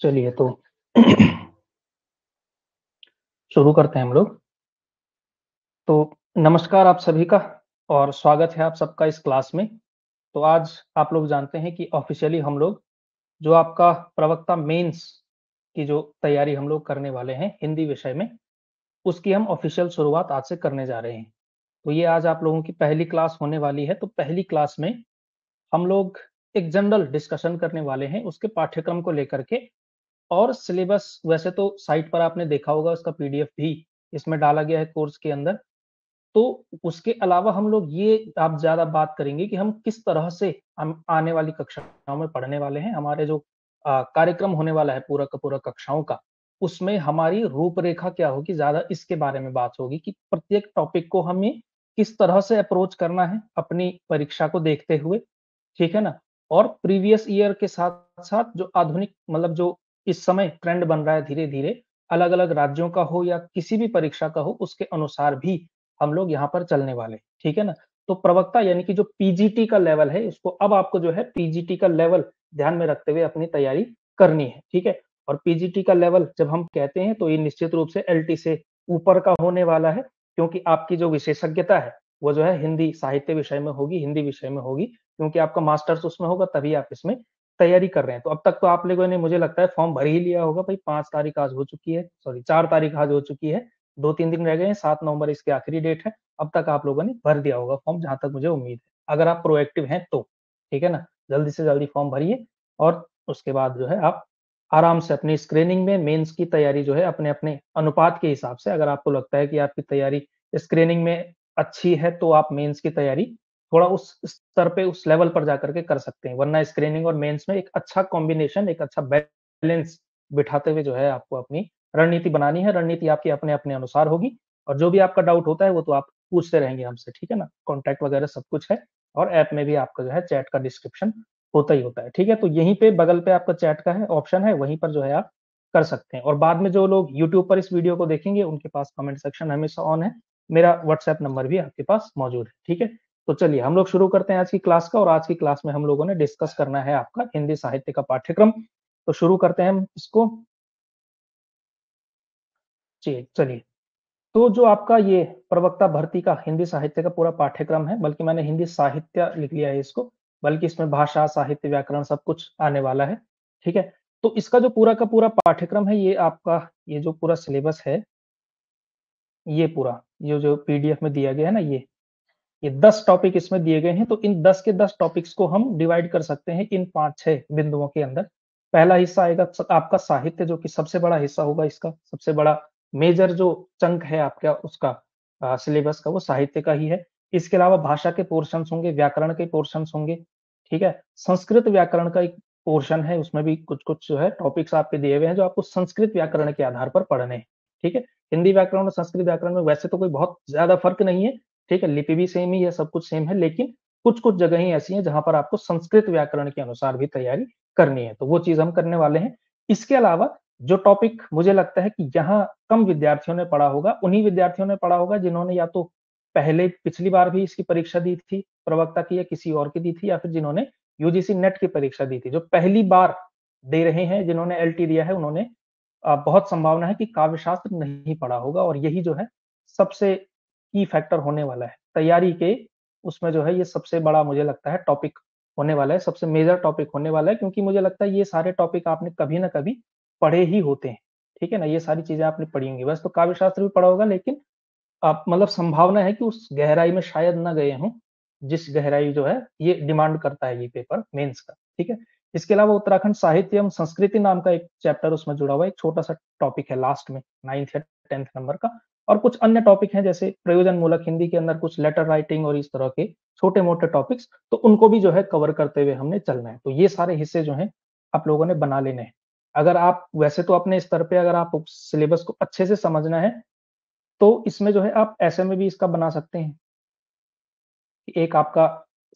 चलिए तो शुरू करते हैं हम लोग। तो नमस्कार आप सभी का और स्वागत है आप सबका इस क्लास में। तो आज आप लोग जानते हैं कि ऑफ़िशियली हम लोग जो आपका प्रवक्ता मेंस की जो तैयारी हम लोग करने वाले हैं हिंदी विषय में, उसकी हम ऑफ़िशियल शुरुआत आज से करने जा रहे हैं। तो ये आज आप लोगों की पहली क्लास होने वाली है, तो पहली क्लास में हम लोग एक जनरल डिस्कशन करने वाले हैं उसके पाठ्यक्रम को लेकर के। और सिलेबस वैसे तो साइट पर आपने देखा होगा, उसका पीडीएफ भी इसमें डाला गया है कोर्स के अंदर। तो उसके अलावा हम लोग ये आप ज़्यादा बात करेंगे कि हम किस तरह से हम आने वाली कक्षाओं में पढ़ने वाले हैं। हमारे जो कार्यक्रम होने वाला है पूरा का पूरा कक्षाओं का, उसमें हमारी रूपरेखा क्या होगी, ज़्यादा इसके बारे में बात होगी कि प्रत्येक टॉपिक को हमें किस तरह से अप्रोच करना है अपनी परीक्षा को देखते हुए, ठीक है ना? और प्रीवियस ईयर के साथ-साथ जो आधुनिक मतलब जो इस समय ट्रेंड बन रहा है धीरे-धीरे, अलग-अलग राज्यों का हो या किसी भी परीक्षा का हो, उसके अनुसार भी हम लोग यहाँ पर चलने वाले हैं, ठीक है ना? तो प्रवक्ता यानी कि जो पीजीटी का लेवल है, इसको अब आपको जो है पीजीटी का लेवल ध्यान में रखते हुए अपनी तैयारी करनी है, ठीक है? और पीजीटी का लेवल जब हम कहते हैं, तो ये निश्चित रूप से एलटी से ऊपर का होने वाला है, क्योंकि आपकी जो विशेषज्ञता है, वो जो है हिंदी साहित्य विषय में होगी, हिंदी विषय में होगी, क्योंकि आपका मास्टर्स उसमें होगा, तभी आप इसमें तैयारी कर रहे हैं। तो अब तक तो आप लोगों ने मुझे लगता है फॉर्म भर ही लिया होगा भाई, 5 तारीख आज हो चुकी है, सॉरी 4 तारीख आज हो चुकी है, 2-3 दिन रह गए हैं, 7 नवंबर इसकी आखिरी डेट है। अब तक आप लोगों ने भर दिया होगा फॉर्म, जहाँ तक मुझे उम्मीद है, अगर आप प्रोएक्टिव हैं तो, ठीक है ना? जल्दी से जल्दी फॉर्म भरिए और उसके बाद जो है आप आराम से अपनी स्क्रीनिंग में मेंस की तैयारी जो है अपने-अपने अनुपात के हिसाब से, अगर आपको लगता है कि आपकी तैयारी स्क्रीनिंग में अच्छी है, तो आप मेंस की तैयारी थोड़ा उस स्तर पे, उस लेवल पर जाकर के कर सकते हैं। वरना स्क्रीनिंग और मेंस में एक अच्छा कॉम्बिनेशन, एक अच्छा बैलेंस बिठाते हुए जो है आपको अपनी रणनीति बनानी है। रणनीति आपकी अपने-अपने अनुसार होगी और जो भी आपका डाउट होता है, वो तो आप पूछते रहेंगे हमसे, ठीक है ना? कॉन्टैक्ट वगैरह सब कुछ है और ऐप में भी आपका जो है चैट का डिस्क्रिप्शन होता ही होता है, ठीक है? तो यहीं पे बगल पे आपका चैट का है ऑप्शन है, वहीं पर जो है आप कर सकते हैं। और बाद में जो लोग यूट्यूब पर इस वीडियो को देखेंगे, उनके पास कमेंट सेक्शन हमेशा ऑन है। मेरा व्हाट्सएप नंबर भी आपके पास मौजूद है, ठीक है? तो चलिए हम लोग शुरू करते हैं आज की क्लास का। और आज की क्लास में हम लोगों ने डिस्कस करना है आपका हिंदी साहित्य का पाठ्यक्रम। तो शुरू करते हैं हम इसको। जी, चलिए। तो जो आपका ये प्रवक्ता भर्ती का हिंदी साहित्य का पूरा पाठ्यक्रम है, बल्कि मैंने हिंदी साहित्य लिख लिया है इसको, बल्कि इसमें भाषा, साहित्य, व्याकरण सब कुछ आने वाला है, ठीक है? तो इसका जो पूरा का पूरा पाठ्यक्रम है, ये आपका ये जो पूरा सिलेबस है, ये पूरा, ये जो पीडीएफ में दिया गया है ना ये 10 टॉपिक इसमें दिए गए हैं, तो इन 10 के 10 टॉपिक्स को हम डिवाइड कर सकते हैं इन 5-6 बिंदुओं के अंदर। पहला हिस्सा आएगा आपका साहित्य, जो कि सबसे बड़ा हिस्सा होगा इसका, सबसे बड़ा मेजर जो चंक है आपका उसका सिलेबस का, वो साहित्य का ही है। इसके अलावा भाषा के पोर्शन्स होंगे, व्याकरण के पोर्शन्स होंगे, ठीक है? संस्कृत व्याकरण का एक पोर्शन है, उसमें भी कुछ-कुछ जो है टॉपिक्स आपके दिए हुए हैं, जो आपको संस्कृत व्याकरण के आधार पर पढ़ने हैं, ठीक है? हिंदी व्याकरण और संस्कृत व्याकरण में वैसे तो कोई बहुत ज़्यादा फ़र्क नहीं है, ठीक है? लिपि भी सेम ही है, सब कुछ सेम है, लेकिन कुछ-कुछ जगह ही ऐसी हैं जहाँ पर आपको संस्कृत व्याकरण के अनुसार भी तैयारी करनी है, तो वो चीज़ हम करने वाले हैं। इसके अलावा जो टॉपिक मुझे लगता है कि यहाँ कम विद्यार्थियों ने पढ़ा होगा, उन्हीं विद्यार्थियों ने पढ़ा होगा जिन्होंने या तो पहले पिछली बार भी इसकी परीक्षा दी थी, प्रवक्ता की, या किसी और की दी थी, या फिर जिन्होंने यूजीसी नेट की परीक्षा दी थी। जो पहली बार दे रहे हैं, जिन्होंने एलटी दिया है, उन्होंने बहुत संभावना है कि काव्य शास्त्र नहीं पढ़ा होगा, और यही जो है सबसे की फैक्टर होने वाला है। तैयारी के उसमें जो है ये सबसे बड़ा मुझे लगता है टॉपिक होने वाला है, सबसे मेजर टॉपिक होने वाला है, क्योंकि मुझे लगता है ये सारे टॉपिक आपने कभी न कभी पढ़े ही होते हैं, ठीक है ना? ये सारी चीज़ें आपने पढ़ी होंगी। वैसे तो काव्य शास्त्र भी पढ़ा होगा, लेकिन आप मतलब संभावना है कि उस गहराई में शायद ना गए हों, जिस गहराई जो है ये डिमांड करता है ये पेपर मेंस का, ठीक है? इसके अलावा उत्तराखंड साहित्य एवं संस्कृति नाम का एक चैप्टर उसमें जुड़ा हुआ है, एक छोटा-सा टॉपिक है लास्ट में 9th या 10th नंबर का। और कुछ अन्य टॉपिक हैं, जैसे प्रयोजनमूलक हिंदी के अंदर कुछ लेटर राइटिंग और इस तरह के छोटे-मोटे टॉपिक्स, तो उनको भी जो है कवर करते हुए हमने चलना है। तो ये सारे हिस्से जो हैं आप लोगों ने बना लेने हैं। अगर आप वैसे तो अपने स्तर पे अगर आप सिलेबस को अच्छे से समझना है, तो इसमें जो है आप ऐसे में भी इसका बना सकते हैं। एक आपका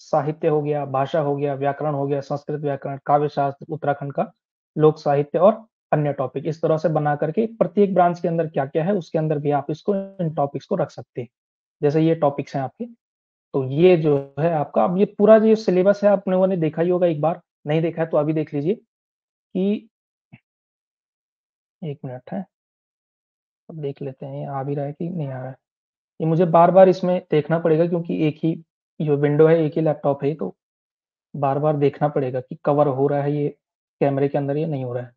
साहित्य हो गया, भाषा हो गया, व्याकरण हो गया, संस्कृत व्याकरण, काव्य शास्त्र, उत्तराखंड का लोक साहित्य और अन्य टॉपिक, इस तरह से बना करके प्रत्येक ब्रांच के अंदर क्या-क्या है, उसके अंदर भी आप इसको इन टॉपिक्स को रख सकते हैं। जैसे ये टॉपिक्स हैं आपके, तो ये जो है आपका अब ये पूरा जो सिलेबस है आप लोगों ने देखा ही होगा एक बार, नहीं देखा है तो अभी देख लीजिए कि 1 मिनट है, अब देख लेते हैं ये आ भी रहा है कि नहीं आ रहा है। ये मुझे बार-बार इसमें देखना पड़ेगा क्योंकि एक ही जो विंडो है, एक ही लैपटॉप है, तो बार-बार देखना पड़ेगा कि कवर हो रहा है ये कैमरे के अंदर या नहीं हो रहा है।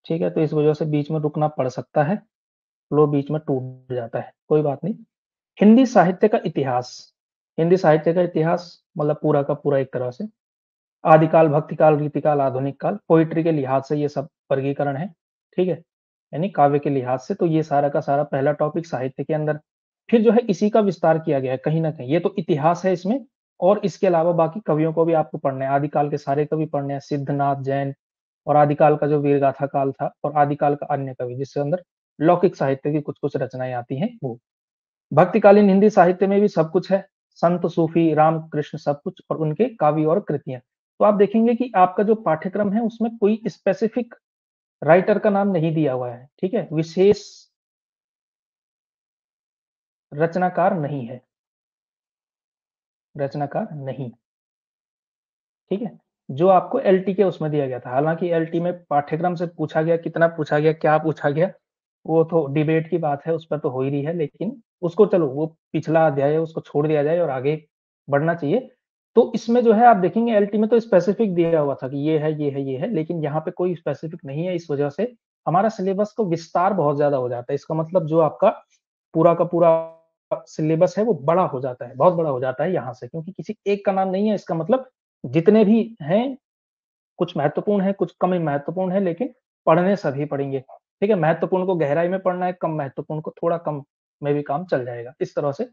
ठीक है? तो इस वजह से बीच में रुकना पड़ सकता है, फ्लो बीच में टूट जाता है, कोई बात नहीं। हिंदी साहित्य का इतिहास, हिंदी साहित्य का इतिहास मतलब पूरा का पूरा एक तरह से आदिकाल, भक्तिकाल, रीतिकाल, आधुनिक काल, पोएट्री के लिहाज से ये सब वर्गीकरण है, ठीक है? यानी काव्य के लिहाज से तो ये सारा का सारा पहला टॉपिक साहित्य के अंदर। फिर जो है इसी का विस्तार किया गया है कहीं न कहीं, ये तो इतिहास है इसमें और इसके अलावा बाकी कवियों को भी आपको पढ़ना है, आदिकाल के सारे कवि पढ़ने हैं, सिद्धनाथ, जैन और आदिकाल का जो वीरगाथा काल था और आदिकाल का अन्य कवि जिसके अंदर लौकिक साहित्य की कुछ-कुछ रचनाएँ आती हैं वो। भक्तिकालीन हिंदी साहित्य में भी सब कुछ है, संत, सूफी, रामकृष्ण सब कुछ और उनके काव्य और कृतियाँ। तो आप देखेंगे कि आपका जो पाठ्यक्रम है उसमें कोई स्पेसिफिक राइटर का नाम नहीं दिया हुआ है, ठीक है? विशेष रचनाकार नहीं है, रचनाकार नहीं, ठीक है? जो आपको एलटी के उसमें दिया गया था, हालाँकि एलटी में पाठ्यक्रम से पूछा गया, कितना पूछा गया, क्या पूछा गया, वो तो डिबेट की बात है, उस पर तो हो ही रही है, लेकिन उसको चलो वो पिछला अध्याय है, उसको छोड़ दिया जाए और आगे बढ़ना चाहिए। तो इसमें जो है आप देखेंगे एलटी में तो स्पेसिफिक दिया हुआ था कि ये है, ये है, ये है, लेकिन यहाँ पे कोई स्पेसिफिक नहीं है, इस वजह से हमारा सिलेबस का विस्तार बहुत ज़्यादा हो जाता है। इसका मतलब जो आपका पूरा का पूरा सिलेबस है, वो बड़ा हो जाता है, बहुत बड़ा हो जाता है यहाँ से, क्योंकि किसी एक का नाम नहीं है, इसका मतलब जितने भी हैं कुछ महत्वपूर्ण है, कुछ कम महत्वपूर्ण है, लेकिन पढ़ने सभी पढ़ेंगे। ठीक है? महत्वपूर्ण को गहराई में पढ़ना है, कम महत्वपूर्ण को थोड़ा कम में भी काम चल जाएगा। इस तरह से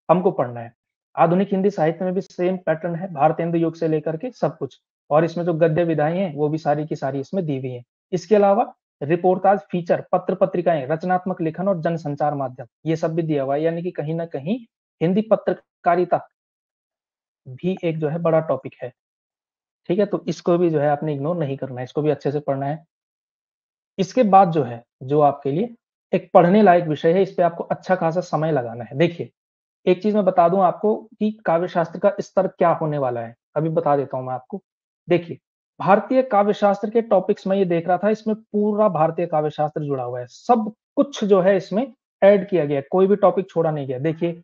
हमको पढ़ना है। आधुनिक हिंदी साहित्य में भी सेम पैटर्न है, भारतेंदु युग से लेकर के सब कुछ और इसमें जो गद्य विधाएँ हैं, वो भी सारी की सारी इसमें दी हुई हैं। इसके अलावा रिपोर्टाज, फीचर, पत्र-पत्रिकाएँ, रचनात्मक लेखन और जनसंचार माध्यम, ये सब भी दिया हुआ है, यानी कि कहीं न कहीं हिंदी पत्रकारिता भी एक जो है बड़ा टॉपिक है। ठीक है? तो इसको भी जो है आपने इग्नोर नहीं करना है, इसको भी अच्छे से पढ़ना है। इसके बाद जो है, जो आपके लिए एक पढ़ने लायक विषय है, इस पे आपको अच्छा खासा समय लगाना है। देखिए, एक चीज़ मैं बता दूँ आपको कि काव्य शास्त्र का स्तर क्या होने वाला है, अभी बता देता हूँ मैं आपको। देखिए, भारतीय काव्य शास्त्र के टॉपिक्स मैं ये देख रहा था, इसमें पूरा भारतीय काव्य शास्त्र जुड़ा हुआ है। सब कुछ जो है इसमें ऐड किया गया है, कोई भी टॉपिक छोड़ा नहीं गया। देखिए,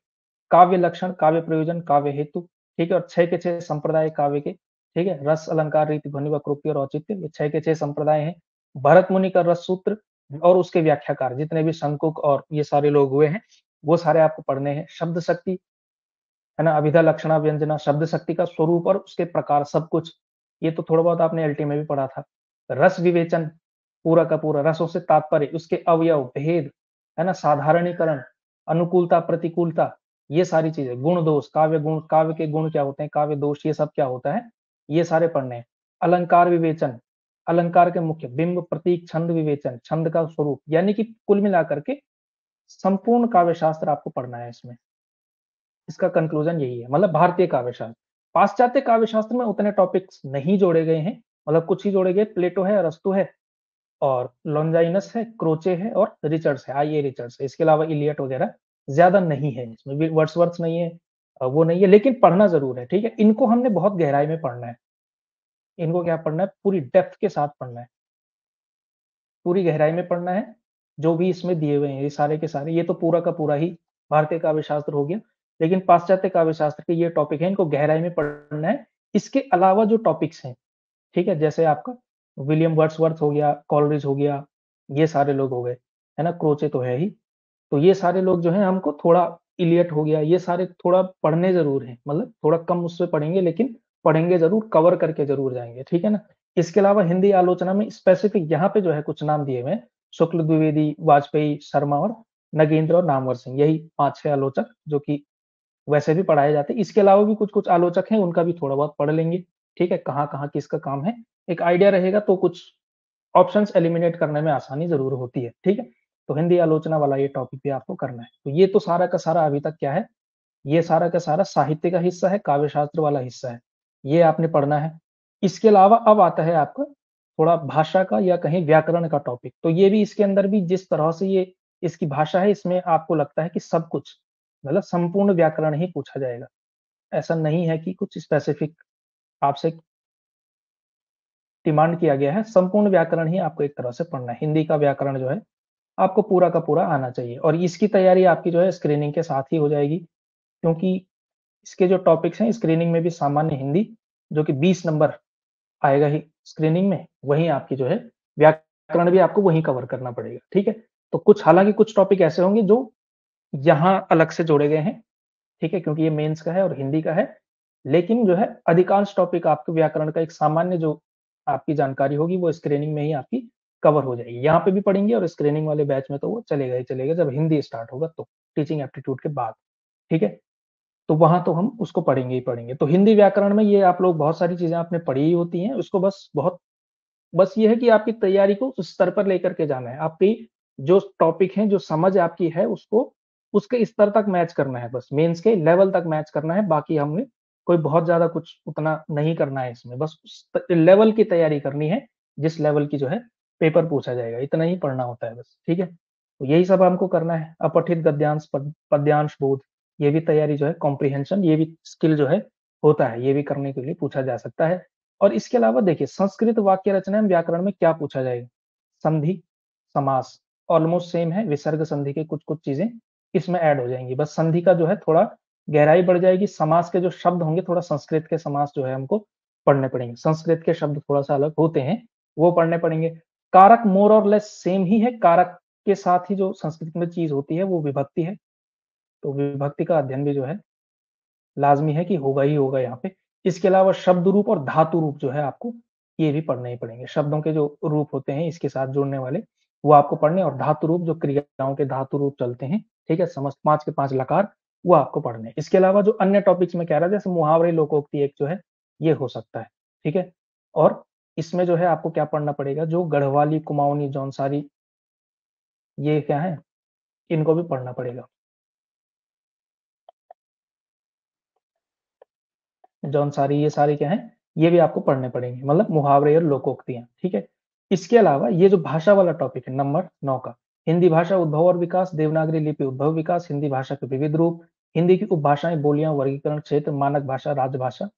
काव्य लक्षण, काव्य प्रयोजन, काव्य हेतु, ठीक है? और 6 के 6 संप्रदाय काव्य के, ठीक है? रस, अलंकार, रीति, ध्वनि, वक्रोक्ति और औचित्य, ये 6 के 6 संप्रदाय हैं। भरत मुनि का रस सूत्र और उसके व्याख्याकार जितने भी शंकुक और ये सारे लोग हुए हैं, वो सारे आपको पढ़ने हैं। शब्द शक्ति, है ना? अभिधा, लक्षणा, व्यंजना, शब्द शक्ति का स्वरूप और उसके प्रकार सब कुछ, ये तो थोड़ा बहुत आपने एलटी में भी पढ़ा था। रस विवेचन, पूरा का पूरा, रसों से तात्पर्य, उसके अवयव, भेद, है ना? साधारणीकरण, अनुकूलता, प्रतिकूलता, ये सारी चीज़ें, गुण दोष, काव्य गुण, काव्य के गुण क्या होते हैं, काव्य दोष ये सब क्या होता है, ये सारे पढ़ने हैं। अलंकार विवेचन, अलंकार के मुख्य, बिंब, प्रतीक, छंद विवेचन, छंद का स्वरूप, यानी कि कुल मिलाकर के संपूर्ण काव्य शास्त्र आपको पढ़ना है इसमें। इसका कंक्लूजन यही है, मतलब भारतीय काव्य शास्त्र। पाश्चात्य काव्य शास्त्र में उतने टॉपिक्स नहीं जोड़े गए हैं, मतलब कुछ ही जोड़े गए, प्लेटो है, अरस्तू है और लॉन्जाइनस है, क्रोचे है और रिचर्ड्स है, आई ए रिचर्ड्स है। इसके अलावा इलियट वगैरह ज़्यादा नहीं है इसमें, वर्ड्सवर्थ नहीं है, वो नहीं है, लेकिन पढ़ना ज़रूर है, ठीक है? इनको हमने बहुत गहराई में पढ़ना है। इनको क्या पढ़ना है, पूरी डेप्थ के साथ पढ़ना है, पूरी गहराई में पढ़ना है, जो भी इसमें दिए हुए हैं, ये सारे के सारे, ये तो पूरा का पूरा ही भारतीय काव्य शास्त्र हो गया। लेकिन पाश्चात्य काव्य शास्त्र के ये टॉपिक हैं, इनको गहराई में पढ़ना है। इसके अलावा जो टॉपिक्स हैं, ठीक है? जैसे आपका विलियम वर्ड्सवर्थ हो गया, कोलरिज हो गया, ये सारे लोग हो गए, है ना? क्रोचे तो है ही। तो ये सारे लोग जो हैं हमको थोड़ा, इलियट हो गया, ये सारे थोड़ा पढ़ने ज़रूर हैं, मतलब थोड़ा कम उससे पढ़ेंगे लेकिन पढ़ेंगे ज़रूर, कवर करके ज़रूर जाएँगे, ठीक है ना? इसके अलावा हिंदी आलोचना में स्पेसिफिक यहाँ पे जो है कुछ नाम दिए हुए हैं, शुक्ल, द्विवेदी, वाजपेयी, शर्मा और नगेंद्र और नामवर सिंह, यही 5-6 आलोचक जो कि वैसे भी पढ़ाए जाते हैं। इसके अलावा भी कुछ-कुछ आलोचक हैं, उनका भी थोड़ा बहुत पढ़ लेंगे, ठीक है? कहाँ-कहाँ किसका काम है, एक आइडिया रहेगा तो कुछ ऑप्शंस एलिमिनेट करने में आसानी ज़रूर होती है, ठीक है? तो हिंदी आलोचना वाला ये टॉपिक भी आपको करना है। तो ये तो सारा का सारा अभी तक क्या है, ये सारा का सारा साहित्य का हिस्सा है, काव्य शास्त्र वाला हिस्सा है। ये आपने पढ़ना है। इसके अलावा अब आता है आपका थोड़ा भाषा का या कहीं व्याकरण का टॉपिक। तो ये भी इसके अंदर भी जिस तरह से ये इसकी भाषा है, इसमें आपको लगता है कि सब कुछ मतलब संपूर्ण व्याकरण ही पूछा जाएगा। ऐसा नहीं है कि कुछ स्पेसिफिक आपसे डिमांड किया गया है, संपूर्ण व्याकरण ही आपको एक तरह से पढ़ना है। हिंदी का व्याकरण जो है, आपको पूरा का पूरा आना चाहिए और इसकी तैयारी आपकी जो है स्क्रीनिंग के साथ ही हो जाएगी, क्योंकि इसके जो टॉपिक्स हैं स्क्रीनिंग में भी सामान्य हिंदी जो कि 20 नंबर आएगा ही स्क्रीनिंग में, वहीं आपकी जो है व्याकरण भी आपको वहीं कवर करना पड़ेगा, ठीक है? तो कुछ हालाँकि कुछ टॉपिक ऐसे होंगे जो यहाँ अलग से जोड़े गए हैं, ठीक है? क्योंकि ये मेंस का है और हिंदी का है, लेकिन जो है अधिकांश टॉपिक आपके व्याकरण का एक सामान्य जो आपकी जानकारी होगी वो स्क्रीनिंग में ही आपकी कवर हो जाएगी। यहाँ पे भी पढ़ेंगे और स्क्रीनिंग वाले बैच में तो वो चलेगा ही चलेगा जब हिंदी स्टार्ट होगा तो, टीचिंग एप्टीट्यूड के बाद, ठीक है? तो वहाँ तो हम उसको पढ़ेंगे ही पढ़ेंगे। तो हिंदी व्याकरण में ये आप लोग बहुत सारी चीज़ें आपने पढ़ी ही होती हैं, उसको बस ये है कि आपकी तैयारी को उस स्तर पर लेकर के जाना है। आपकी जो टॉपिक हैं, जो समझ आपकी है उसको उसके स्तर तक मैच करना है बस, मेंस के लेवल तक मैच करना है, बाकी हमने कोई बहुत ज़्यादा कुछ उतना नहीं करना है इसमें, बस उस लेवल की तैयारी करनी है, जिस लेवल की जो है पेपर पूछा जाएगा, इतना ही पढ़ना होता है बस, ठीक है? तो यही सब हमको करना है। अपठित गद्यांश, पद्यांश बोध, ये भी तैयारी जो है कॉम्प्रिहेंशन, ये भी स्किल जो है होता है, ये भी करने के लिए पूछा जा सकता है। और इसके अलावा देखिए संस्कृत वाक्य रचना एवं व्याकरण में क्या पूछा जाएगा? संधि, समास, ऑलमोस्ट सेम है, विसर्ग संधि के कुछ-कुछ चीज़ें इसमें ऐड हो जाएँगी। बस संधि का जो है थोड़ा गहराई बढ़ जाएगी, समास के जो शब्द होंगे थोड़ा संस्कृत के समास जो है हमको पढ़ने पड़ेंगे। संस्कृत के शब्द थोड़ा-सा अलग होते हैं, वो पढ़ने पड़ेंगे। कारक मोर और लेस सेम ही है, कारक के साथ ही जो संस्कृत में चीज़ होती है वो विभक्ति है, तो विभक्ति का अध्ययन भी जो है लाज़मी है कि होगा ही होगा यहाँ पे। इसके अलावा शब्द रूप और धातु रूप जो है आपको ये भी पढ़ने ही पड़ेंगे। शब्दों के जो रूप होते हैं इसके साथ जुड़ने वाले, वो आपको पढ़ने और धातु रूप जो क्रियाओं के धातु रूप चलते हैं, ठीक है? समस्त 5 के 5 लकार, वो आपको पढ़ने हैं। इसके अलावा जो अन्य टॉपिक्स मैं कह रहा था जैसे मुहावरे, लोकोक्ति एक जो है, ये हो सकता है, ठीक है? और इसमें जो है आपको क्या पढ़ना पड़ेगा, जो गढ़वाली, कुमाऊनी, जौनसारी ये क्या है, इनको भी पढ़ना पड़ेगा। जौनसारी ये सारे क्या हैं, ये भी आपको पढ़ने पड़ेंगे, मतलब मुहावरे और लोकोक्तियाँ, ठीक है? इसके अलावा ये जो भाषा वाला टॉपिक है नंबर 9 का, हिंदी भाषा उद्भव और विकास, देवनागरी लिपि उद्भव विकास, हिंदी भाषा के विविध रूप, हिंदी की उपभाषाएँ, बोलियाँ, वर्गीकरण, क्षेत्र, मानक भाषा, राजभाषा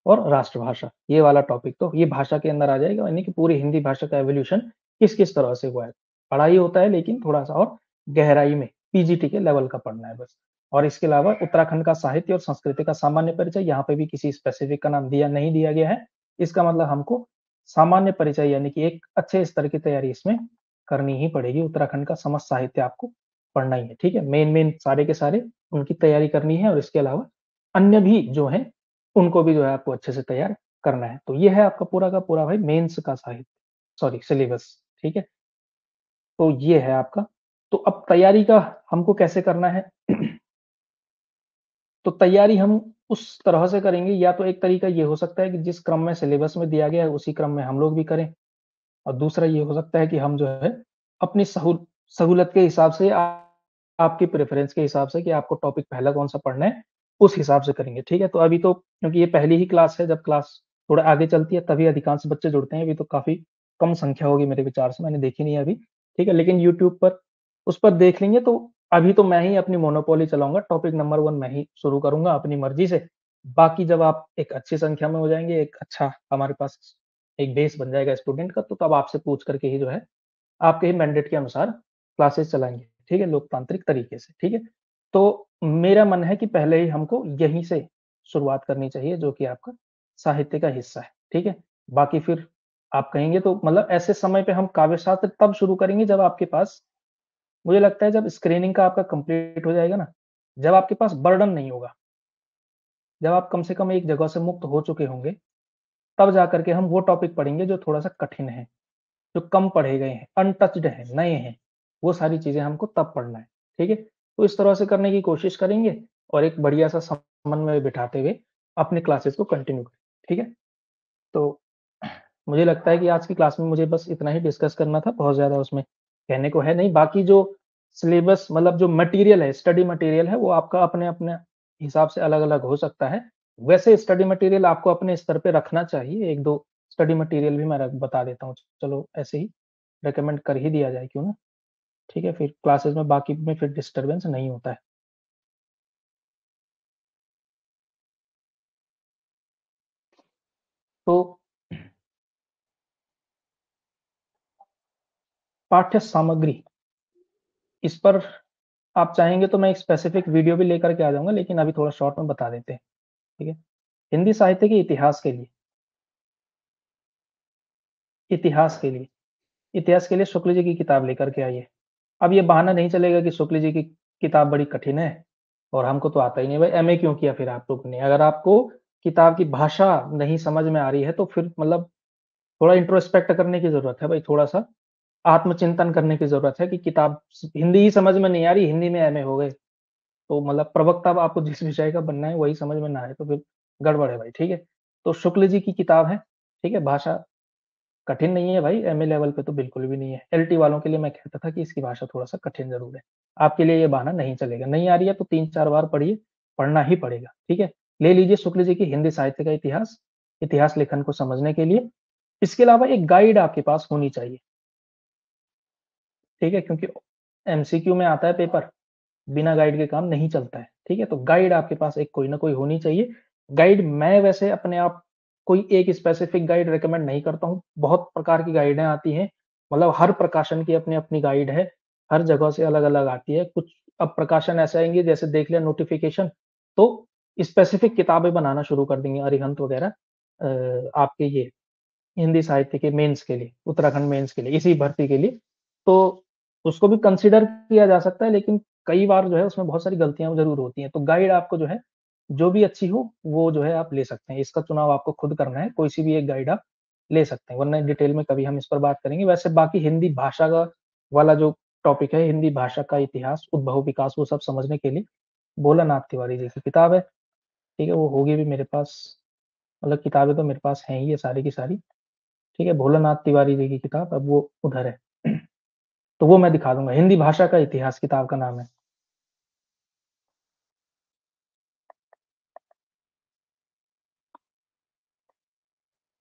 और राष्ट्रभाषा, ये वाला टॉपिक तो ये भाषा के अंदर आ जाएगा, यानी कि पूरी हिंदी भाषा का एवोल्यूशन किस-किस तरह से हुआ है। पढ़ाई होता है लेकिन थोड़ा-सा और गहराई में पीजीटी के लेवल का पढ़ना है बस। और इसके अलावा उत्तराखंड का साहित्य और संस्कृति का सामान्य परिचय, यहाँ पे भी किसी स्पेसिफिक का नाम नहीं दिया गया है। इसका मतलब हमको सामान्य परिचय यानी कि एक अच्छे स्तर की तैयारी इसमें करनी ही पड़ेगी। उत्तराखंड का समस्त साहित्य आपको पढ़ना ही है, ठीक है? मेन सारे के सारे उनकी तैयारी करनी है और इसके अलावा अन्य भी जो हैं उनको भी जो है आपको अच्छे से तैयार करना है। तो ये है आपका पूरा का पूरा भाई मेंस का साहित्य सॉरी सिलेबस, ठीक है? तो ये है आपका। तो अब तैयारी का हमको कैसे करना है? तो तैयारी हम उस तरह से करेंगे या तो एक तरीका ये हो सकता है कि जिस क्रम में सिलेबस में दिया गया है उसी क्रम में हम लोग भी करें और दूसरा ये हो सकता है कि हम जो है अपनी सहूलत के हिसाब से आपकी प्रेफ़रेंस के हिसाब से कि आपको टॉपिक पहला कौन-सा पढ़ना है, उस हिसाब से करेंगे, ठीक है? तो अभी तो क्योंकि ये पहली ही क्लास है, जब क्लास थोड़ा आगे चलती है तभी अधिकांश बच्चे जुड़ते हैं, अभी तो काफ़ी कम संख्या होगी मेरे विचार से, मैंने देखी नहीं है अभी, ठीक है? लेकिन यूट्यूब पर उस पर देख लेंगे तो अभी तो मैं ही अपनी मोनोपोली चलाऊँगा, टॉपिक नंबर 1 मैं ही शुरू करूँगा अपनी मर्ज़ी से। बाकी जब आप एक अच्छी संख्या में हो जाएँगे, एक अच्छा हमारे पास एक बेस बन जाएगा स्टूडेंट का, तो तब आपसे पूछ कर के ही जो है, आपके ही मैंडेट के अनुसार क्लासेस चलाएँगे, ठीक है? लोकतांत्रिक तरीके से, ठीक है? तो मेरा मन है कि पहले ही हमको यहीं से शुरुआत करनी चाहिए, जो कि आपका साहित्य का हिस्सा है, ठीक है? बाकी फिर आप कहेंगे तो मतलब ऐसे समय पे हम काव्य शास्त्र तब शुरू करेंगे जब आपके पास मुझे लगता है जब स्क्रीनिंग का आपका कंप्लीट हो जाएगा ना, जब आपके पास बर्डन नहीं होगा, जब आप कम से कम एक जगह से मुक्त हो चुके होंगे, तब जाकर के हम वो टॉपिक पढ़ेंगे जो थोड़ा-सा कठिन है, जो कम पढ़े गए हैं, अनटच्ड हैं, नए हैं, वो सारी चीज़ें हमको तब पढ़ना है, ठीक है? तो इस तरह से करने की कोशिश करेंगे और एक बढ़िया-सा समन्वय बिठाते हुए अपनी क्लासेस को कंटिन्यू करें, ठीक है? तो मुझे लगता है कि आज की क्लास में मुझे बस इतना ही डिस्कस करना था, बहुत ज़्यादा उसमें कहने को है नहीं। बाकी जो सिलेबस मतलब जो मटेरियल है, स्टडी मटेरियल है, वो आपका अपने-अपने हिसाब से अलग-अलग हो सकता है। वैसे स्टडी मटेरियल आपको अपने स्तर पे रखना चाहिए, 1-2 स्टडी मटेरियल भी मैं बता देता हूँ। चलो ऐसे ही रिकमेंड कर ही दिया जाए, क्यों ना? ठीक है, फिर क्लासेस में बाकी में फिर डिस्टरबेंस नहीं होता है। तो पाठ्य सामग्री, इस पर आप चाहेंगे तो मैं एक स्पेसिफिक वीडियो भी लेकर के आ जाऊँगा, लेकिन अभी थोड़ा शॉर्ट में बता देते हैं, ठीक है? हिंदी साहित्य के इतिहास के लिए शुक्ल जी की किताब लेकर के आइए। अब ये बहाना नहीं चलेगा कि शुक्ल जी की किताब बड़ी कठिन है और हमको तो आता ही नहीं। भाई एमए क्यों किया फिर आप लोग ने? अगर आपको किताब की भाषा नहीं समझ में आ रही है तो फिर मतलब थोड़ा इंट्रोस्पेक्ट करने की ज़रूरत है भाई, थोड़ा-सा आत्मचिंतन करने की ज़रूरत है कि किताब हिंदी ही समझ में नहीं आ रही, हिंदी में एमए हो गए। तो मतलब प्रवक्ता अब आपको जिस विषय का बनना है वही समझ में ना आए तो फिर गड़बड़ है भाई, ठीक है? तो शुक्ल जी की किताब है, ठीक है? भाषा कठिन नहीं है भाई, एमए लेवल पे तो बिल्कुल भी नहीं है। एलटी वालों के लिए मैं कहता था कि इसकी भाषा थोड़ा-सा कठिन ज़रूर है। आपके लिए ये बहाना नहीं चलेगा। नहीं आ रही है तो 3-4 बार पढ़िए, पढ़ना ही पड़ेगा, ठीक है? ले लीजिए शुक्ल जी की हिंदी साहित्य का इतिहास, इतिहास लेखन को समझने के लिए। इसके अलावा एक गाइड आपके पास होनी चाहिए, ठीक है? क्योंकि एमसीक्यू में आता है पेपर, बिना गाइड के काम नहीं चलता है, ठीक है? तो गाइड आपके पास एक कोई ना कोई होनी चाहिए। गाइड मैं वैसे अपने आप कोई एक स्पेसिफिक गाइड रिकमेंड नहीं करता हूँ, बहुत प्रकार की गाइडें आती हैं, मतलब हर प्रकाशन की अपनी-अपनी गाइड है, हर जगह से अलग-अलग आती है। कुछ अब प्रकाशन ऐसे आएँगे जैसे देख लिया नोटिफ़िकेशन, तो स्पेसिफिक किताबें बनाना शुरू कर देंगे अरिहंत वगैरह आपके ये हिंदी साहित्य के मेंस के लिए, उत्तराखंड मेंस के लिए, इसी भर्ती के लिए। तो उसको भी कंसिडर किया जा सकता है, लेकिन कई बार जो है उसमें बहुत सारी गलतियाँ ज़रूर होती हैं। तो गाइड आपको जो है, जो भी अच्छी हो वो जो है आप ले सकते हैं। इसका चुनाव आपको खुद करना है, कोई-सी भी एक गाइड आप ले सकते हैं, वरना डिटेल में कभी हम इस पर बात करेंगे। वैसे बाकी हिंदी भाषा का वाला जो टॉपिक है, हिंदी भाषा का इतिहास, उद्भव, विकास, वो सब समझने के लिए भोलानाथ तिवारी जी की किताब है, ठीक है? वो होगी भी मेरे पास, मतलब किताबें तो मेरे पास हैं ही ये सारी की सारी। ठीक है, भोलानाथ तिवारी जी की किताब अब वो उधर है। तो वो मैं दिखा दूँगा, हिंदी भाषा का इतिहास किताब का नाम है।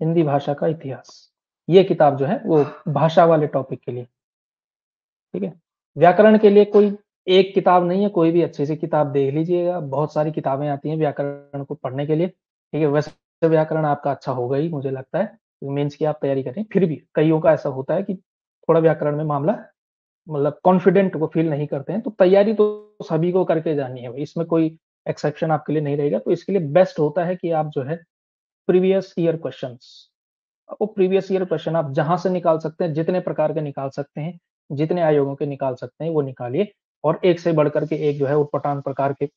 हिंदी भाषा का इतिहास। ये किताब जो है वो भाषा वाले टॉपिक के लिए, ठीक है? व्याकरण के लिए कोई एक किताब नहीं है, कोई भी अच्छी-सी किताब देख लीजिएगा, बहुत सारी किताबें आती हैं व्याकरण को पढ़ने के लिए, ठीक है? वैसे व्याकरण आपका अच्छा होगा ही मुझे लगता है, मेंस की आप तैयारी कर रहे हैं, फिर भी कइयों का ऐसा होता है कि थोड़ा व्याकरण में मामला मतलब कॉन्फिडेंट वो फ़ील नहीं करते हैं, तो तैयारी तो सभी को करके जानी है भाई, इसमें कोई एक्सेप्शन आपके लिए नहीं रहेगा। तो इसके लिए बेस्ट होता है कि आप जो है प्रीवियस ईयर क्वेश्चन्स, वो प्रीवियस ईयर क्वेश्चन आप जहाँ से निकाल सकते हैं, जितने प्रकार के निकाल सकते हैं, जितने आयोगों के निकाल सकते हैं, वो निकालिए और एक से बढ़ कर के एक जो है ऊटपटांग प्रकार के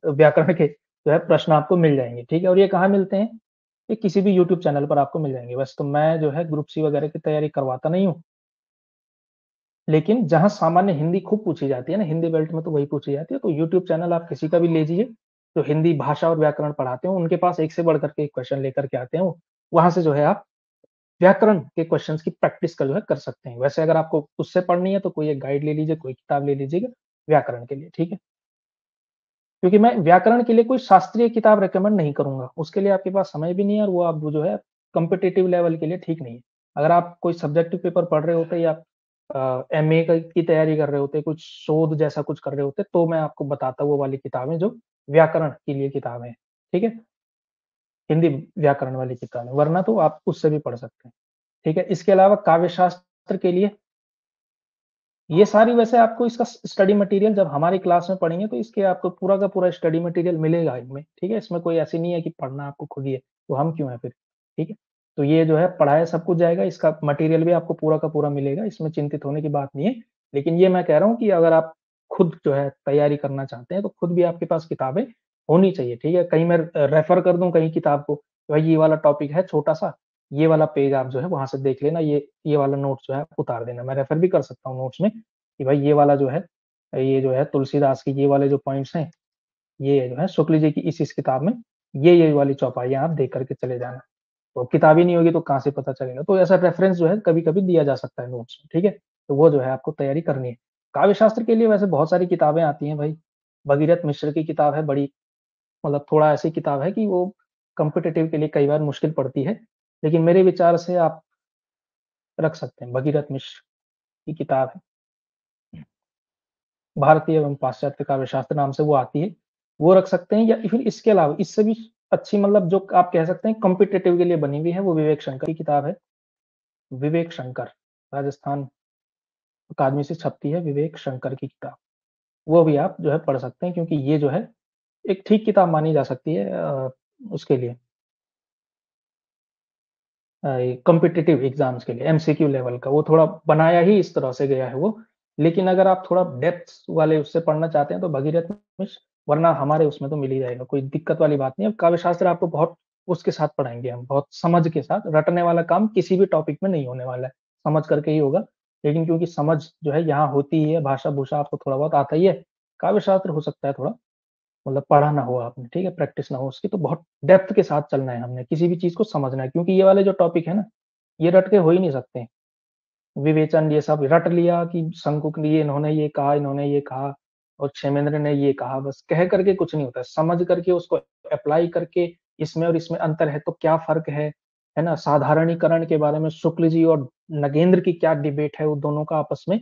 व्याकरण के जो है प्रश्न आपको मिल जाएँगे, ठीक है? और ये कहाँ मिलते हैं? ये किसी भी यूट्यूब चैनल पर आपको मिल जाएँगे। वैसे तो मैं जो है ग्रुप सी वगैरह की तैयारी करवाता नहीं हूँ, लेकिन जहाँ सामान्य हिंदी खूब पूछी जाती है ना, हिंदी बेल्ट में तो वही पूछी जाती है, तो यूट्यूब चैनल आप किसी का भी लीजिए, जो हिंदी भाषा और व्याकरण पढ़ाते हो, उनके पास एक से बढ़ कर के एक क्वेश्चन लेकर के आते हैं वो। वहाँ से जो है आप व्याकरण के क्वेश्चन्स की प्रैक्टिस का जो है कर सकते हैं। वैसे अगर आपको उससे पढ़नी है तो कोई एक गाइड ले लीजिए, कोई किताब ले लीजिएगा व्याकरण के लिए, ठीक है? क्योंकि मैं व्याकरण के लिए कोई शास्त्रीय किताब रिकमेंड नहीं करूँगा, उसके लिए आपके पास समय भी नहीं है और वो आप वो जो है कॉम्पिटिटिव लेवल के लिए ठीक नहीं है। अगर आप कोई सब्जेक्टिव पेपर पढ़ रहे होते या एमए की तैयारी कर रहे होते, कुछ शोध जैसा कुछ कर रहे होते, तो मैं आपको बताता वो वाली किताबें जो व्याकरण के लिए किताबें हैं, ठीक है? हिंदी व्याकरण वाली किताबें, वरना तो आप उससे भी पढ़ सकते हैं, ठीक है? इसके अलावा काव्य शास्त्र के लिए ये सारी वैसे आपको इसका स्टडी मटेरियल जब हमारी क्लास में पढ़ेंगे तो इसके आपको पूरा का पूरा स्टडी मटेरियल मिलेगा इनमें, ठीक है? इसमें कोई ऐसी नहीं है कि पढ़ना आपको खुद ही है, तो हम क्यों हैं फिर, ठीक है? तो ये जो है पढ़ाया सब कुछ जाएगा, इसका मटेरियल भी आपको पूरा का पूरा मिलेगा, इसमें चिंतित होने की बात नहीं है। लेकिन ये मैं कह रहा हूँ कि अगर आप खुद जो है तैयारी करना चाहते हैं, तो खुद भी आपके पास किताबें होनी चाहिए, ठीक है? कहीं मैं रेफर कर दूँ कहीं किताब को, भाई ये वाला टॉपिक है छोटा-सा, ये वाला पेज आप जो है वहाँ से देख लेना, ये वाला नोट्स जो है उतार देना। मैं रेफर भी कर सकता हूँ नोट्स में कि भाई ये वाला जो है, ये जो है तुलसीदास की ये वाले जो पॉइंट्स हैं, ये जो है शुक्ल जी की इस किताब में ये वाली चौपाइयाँ आप देख कर के चले जाना। तो किताब ही नहीं होगी तो कहाँ से पता चलेगा? तो ऐसा रेफरेंस जो है कभी-कभी दिया जा सकता है नोट्स में, ठीक है? तो वो जो है आपको तैयारी करनी है। काव्य शास्त्र के लिए वैसे बहुत सारी किताबें आती हैं भाई। भगीरथ मिश्र की किताब है बड़ी, मतलब थोड़ा ऐसी किताब है कि वो कॉम्पिटिटिव के लिए कई बार मुश्किल पड़ती है। लेकिन मेरे विचार से आप रख सकते हैं, भगीरथ मिश्र की किताब है, भारतीय एवं पाश्चात्य काव्यशास्त्र नाम से वो आती है, वो रख सकते हैं या फिर इसके अलावा इससे भी अच्छी मतलब जो आप कह सकते हैं कॉम्पिटिटिव के लिए बनी हुई है, वो विवेक शंकर की किताब है। विवेक शंकर, राजस्थान अकादमी से छपती है विवेक शंकर की किताब। वो भी आप जो है पढ़ सकते हैं क्योंकि ये जो है एक ठीक किताब मानी जा सकती है उसके लिए कॉम्पिटिटिव एग्जाम्स के लिए एमसीक्यू लेवल का। वो थोड़ा बनाया ही इस तरह से गया है वो। लेकिन अगर आप थोड़ा डेप्थ वाले उससे पढ़ना चाहते हैं तो भगीरथ मिश्र, वरना हमारे उसमें तो मिल ही जाएगा, कोई दिक्कत वाली बात नहीं है। काव्य शास्त्र आपको बहुत उसके साथ पढ़ाएँगे हम, बहुत समझ के साथ। रटने वाला काम किसी भी टॉपिक में नहीं होने वाला है, समझ करके ही होगा। लेकिन क्योंकि समझ जो है यहाँ होती ही है, भाषा-भूषा आपको थोड़ा बहुत आता ही है। काव्य शास्त्र हो सकता है थोड़ा मतलब पढ़ा ना हो आपने, ठीक है? प्रैक्टिस ना हो उसकी, तो बहुत डेप्थ के साथ चलना है हमने, किसी भी चीज़ को समझना है क्योंकि ये वाले जो टॉपिक है ना, ये रट के हो ही नहीं सकते। विवेचन ये सब रट लिया कि शंकुक ने ये इन्होंने ये कहा और क्षेमेंद्र ने ये कहा, बस कह करके कुछ नहीं होता है। समझ करके उसको अप्लाई करके इसमें और इसमें अंतर है तो क्या फ़र्क है ना? साधारणीकरण के बारे में शुक्ल जी और नगेंद्र की क्या डिबेट है वो दोनों का आपस में,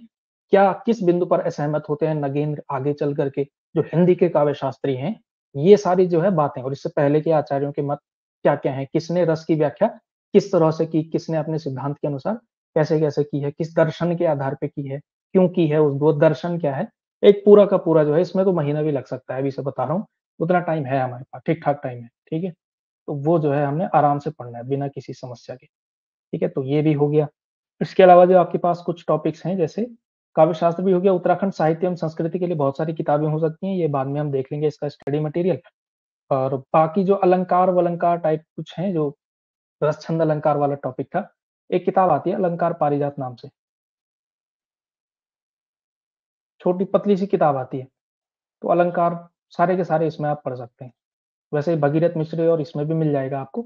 क्या किस बिंदु पर असहमत होते हैं नगेंद्र आगे चल करके, जो हिंदी के काव्य शास्त्री हैं, ये सारी जो है बातें और इससे पहले के आचार्यों के मत क्या-क्या हैं, किसने रस की व्याख्या किस तरह से की, किसने अपने सिद्धांत के अनुसार कैसे-कैसे की है, किस दर्शन के आधार पे की है, क्यों की है, वो दर्शन क्या है? एक पूरा का पूरा जो है इसमें तो महीना भी लग सकता है, अभी से बता रहा हूँ, उतना टाइम है हमारे पास, ठीक-ठाक टाइम है, ठीक है? तो वो जो है हमने आराम से पढ़ना है, बिना किसी समस्या के, ठीक है? तो ये भी हो गया। इसके अलावा जो आपके पास कुछ टॉपिक्स हैं जैसे काव्य शास्त्र भी हो गया, उत्तराखंड साहित्य एवं संस्कृति के लिए बहुत सारी किताबें हो सकती हैं, ये बाद में हम देख लेंगे इसका स्टडी मटेरियल। और बाकी जो अलंकार-वलंकार टाइप कुछ हैं जो रस छंद अलंकार वाला टॉपिक था, एक किताब आती है अलंकार पारिजात नाम से, छोटी पतली-सी किताब आती है, तो अलंकार सारे के सारे इसमें आप पढ़ सकते हैं। वैसे भगीरथ मिश्र और इसमें भी मिल जाएगा आपको,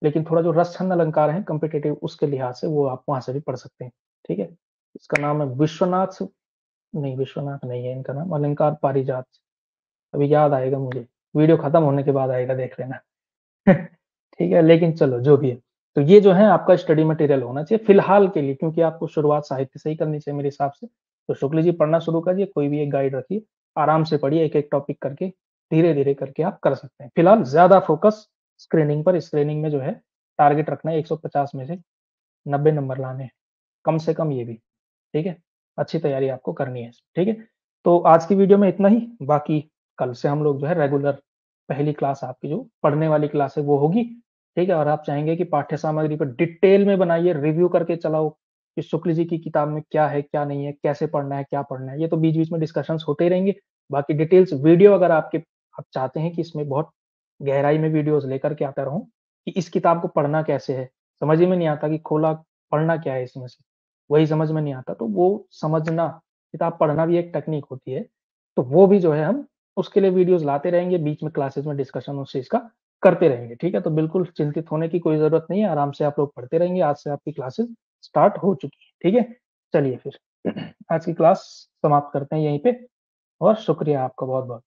लेकिन थोड़ा जो रस छंद अलंकार है कॉम्पिटिटिव उसके लिहाज से वो आप वहाँ से भी पढ़ सकते हैं, ठीक है? इसका नाम है विश्वनाथ नहीं है इनका नाम, अलंकार पारिजात। अभी याद आएगा मुझे, वीडियो खत्म होने के बाद आएगा देख लेना। ठीक है, लेकिन चलो जो भी है। तो ये जो है आपका स्टडी मटेरियल होना चाहिए फिलहाल के लिए क्योंकि आपको शुरुआत साहित्य से ही करनी चाहिए मेरे हिसाब से। तो शुक्ल जी पढ़ना शुरू करिए, कोई भी एक गाइड रखिए, आराम से पढ़िए एक-एक टॉपिक करके, धीरे-धीरे करके आप कर सकते हैं। फिलहाल ज़्यादा फोकस स्क्रीनिंग पर, स्क्रीनिंग में जो है टारगेट रखना है 150 में से 90 नंबर लाने हैं, कम से कम ये भी, ठीक है? अच्छी तैयारी आपको करनी है, ठीक है? तो आज की वीडियो में इतना ही, बाकी कल से हम लोग जो है रेगुलर पहली क्लास आपकी जो पढ़ने वाली क्लास है वो होगी, ठीक है? और आप चाहेंगे कि पाठ्य सामग्री पर डिटेल में बनाइए, रिव्यू करके चलाओ कि शुक्ल जी की किताब में क्या है, क्या नहीं है, कैसे पढ़ना है, क्या पढ़ना है, ये तो बीच-बीच में डिस्कशंस होते ही रहेंगे। बाकी डिटेल्स वीडियो अगर आप चाहते हैं कि इसमें बहुत गहराई में वीडियोज़ लेकर के आता रहूँ, कि इस किताब को पढ़ना कैसे है, समझ ही में नहीं आता कि खोला पढ़ना क्या है इसमें से, वही समझ में नहीं आता, तो वो समझना, किताब पढ़ना भी एक टेक्नीक होती है, तो वो भी जो है हम उसके लिए वीडियोज़ लाते रहेंगे, बीच में क्लासेस में डिस्कशन उस चीज़ का करते रहेंगे, ठीक है? तो बिल्कुल चिंतित होने की कोई ज़रूरत नहीं है, आराम से आप लोग पढ़ते रहेंगे, आज से आपकी क्लासेस स्टार्ट हो चुकी है, ठीक है? चलिए फिर आज की क्लास समाप्त करते हैं यहीं पे और शुक्रिया आपका बहुत-बहुत।